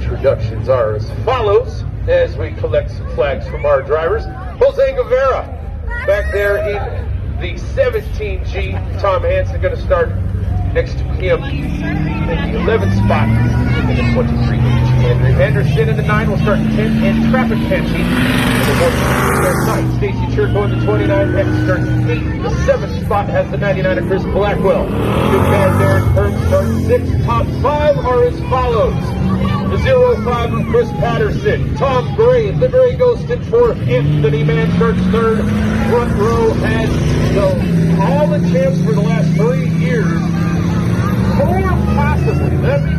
introductions are as follows as we collect some flags from our drivers. Jose Guevara back there in the 17G. Tom Hansen going to start next to him in the 11th spot in the 23H. Andrew Anderson in the 9 will start in 10th, and Traffic Fancy in the 1st. Stacy Churko in the 29, X starts in 8th. The 7th spot has the 99 of Chris Blackwell. Good man there in third, starts 6th. Top 5 are as follows. The 05 of Chris Patterson. Tom Gray, the Gray Ghost in 4th. Anthony Mann starts 3rd. Front row has all the champs for the last 3 years. Or possibly. Let me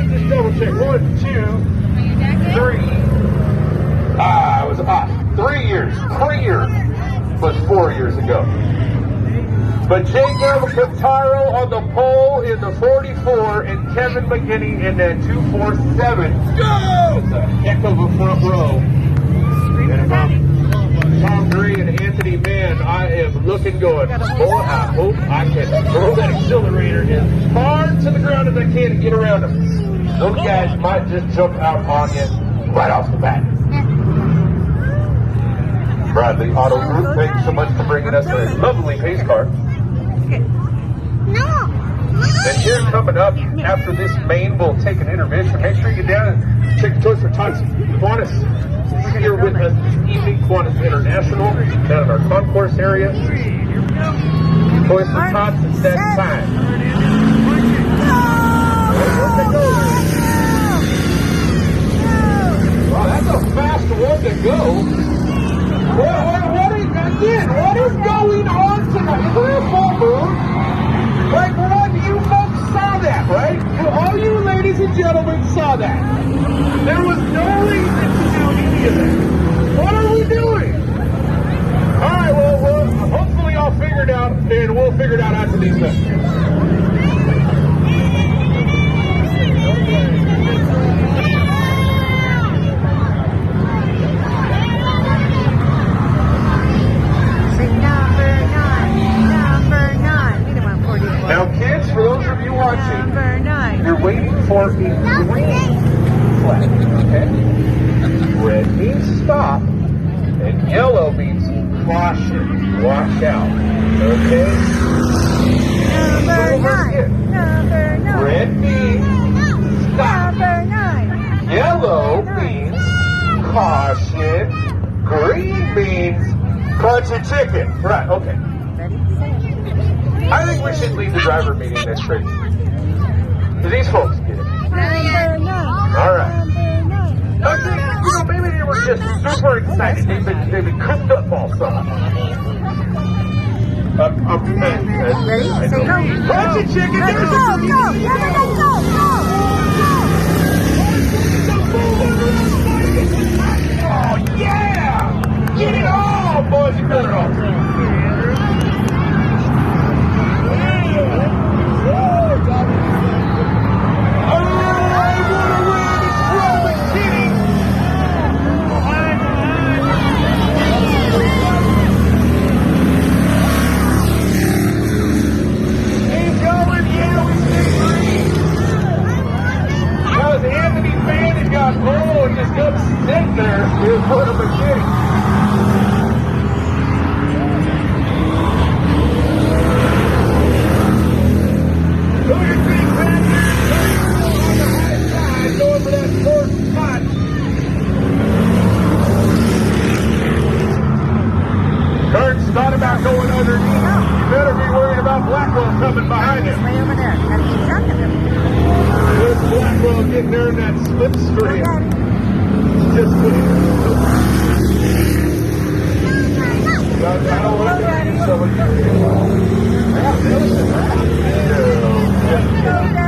just double check. 1, 2, 3. I was off. 3 years. 3 years was 4 years ago. But Jacob Cataro on the pole in the 44 and Kevin McGinney in that 247. Go! It's a heck of a front row. And Tom Gray and Anthony Mann, I am looking going, boy, I hope I can throw that accelerator as far to the ground as I can and get around them. Those guys might just jump out on you right off the bat. Bradley Auto Group, thank you so much for bringing us a lovely pace car. And here coming up after this main, we'll take an intermission. Make sure you get down and check the toys for Tots. Qantas is here with us this evening. Qantas International down in our concourse area. Toys for Tots at that time. Wow, that's a fast one to go. What is going on tonight? Full moon. Like one, you folks saw that, right? All you ladies and gentlemen saw that. There was no reason to do any of that. What are we doing? All right, well, hopefully I'll figure it out, and we'll figure it out after these messages. Now, kids, for those of you watching, you're waiting for a green flag, okay? Red means stop, and yellow means caution, watch out, okay? Number 9. Red means stop. Number 9. Yellow means caution. Green means punch a chicken. Right, okay. I think we should leave the driver meeting next straight. Do these folks get it? All right. Maybe they were just super excited. They've been cooped up all summer. Ready? Say go. Punch a chicken. Oh, yeah! Get it all, boys and girls. Sitting there, here's one of the kids. Who do you think back there? On the high side, going for that fourth spot. Kurt's thought about going underneath. You better be worried about Blackwell coming behind him. Way over there. Gotta keep track of him. There's Blackwell getting there in that slipstream. Just put it.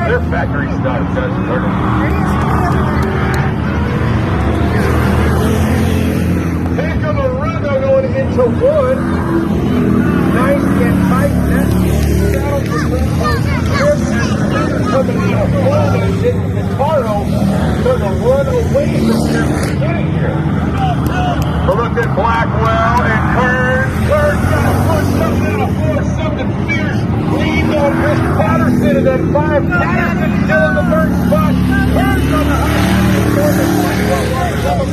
Their factory stuff doesn't hurt them. Pick of a run going into one. Nice and tight. Saddle for coming out of one and hitting the Taro. There's a run away from him getting here. But look at Blackwell and Kern. Kern's got to push something out of force, something fierce. Leads on Chris Patterson and then 5. Patterson still in the third spot. Kern's on the high.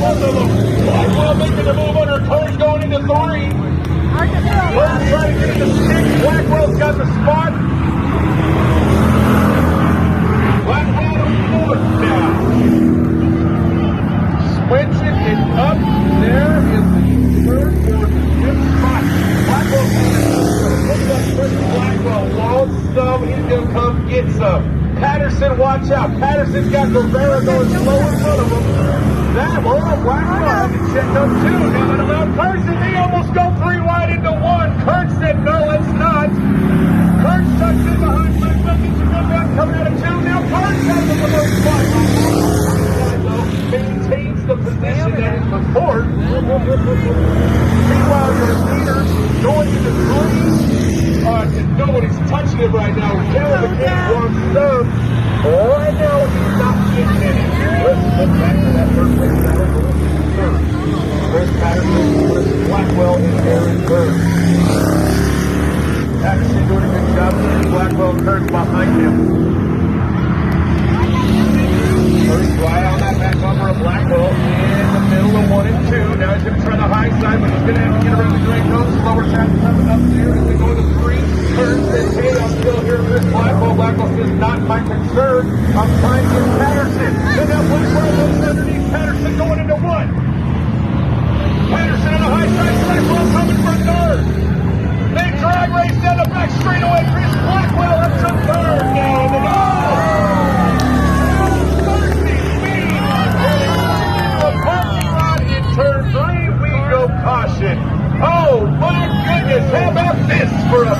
both of them. Blackwell making the move under Curtis going into 3. Hard to feel. Curtis trying to get into 6. Blackwell's got the spot. Blackwell to 4th now. Switching it up. There is the 3rd, 4th, 5th spot. Blackwell looks like Chris Blackwell wants some. He's going to come get some. Patterson, watch out. Patterson's got Rivera going slow in front of him. That one, Blackwell had to check up 2. Now it allowed Carson. They almost go 3 wide into 1. Kurt said, no, it's not. Kurt tucks in behind Blackwell. Gets a good run coming out of 2. Now Kurt has the first spot. Maintains the position that is before. Meanwhile, the leaders going into 3. Nobody's touching it right now. Kevin McCain wants some. Right now, he's not getting any. Let's look back to that first place. Chris Patterson, Chris Blackwell, and Aaron Burns. Patterson doing a good job. Blackwell, Kurt behind him. First right on that back bumper of Blackwell in the middle of 1 and 2. Now he's going to try the high side, but he's going to have to get around the gray cones. Slower traffic coming up there as they go to 3. Kurt says, hey, I'm still here with this Blackwell. Blackwell says, not my concern. I'm trying to get Patterson. And now Blackwell goes underneath Patterson going into 1. Patterson on the high side. Blackwell coming from third. Big drag race down the back straightaway. Chris Blackwell up to 3rd now in the goal. Turn 3, we go caution. Oh my goodness, how about this for a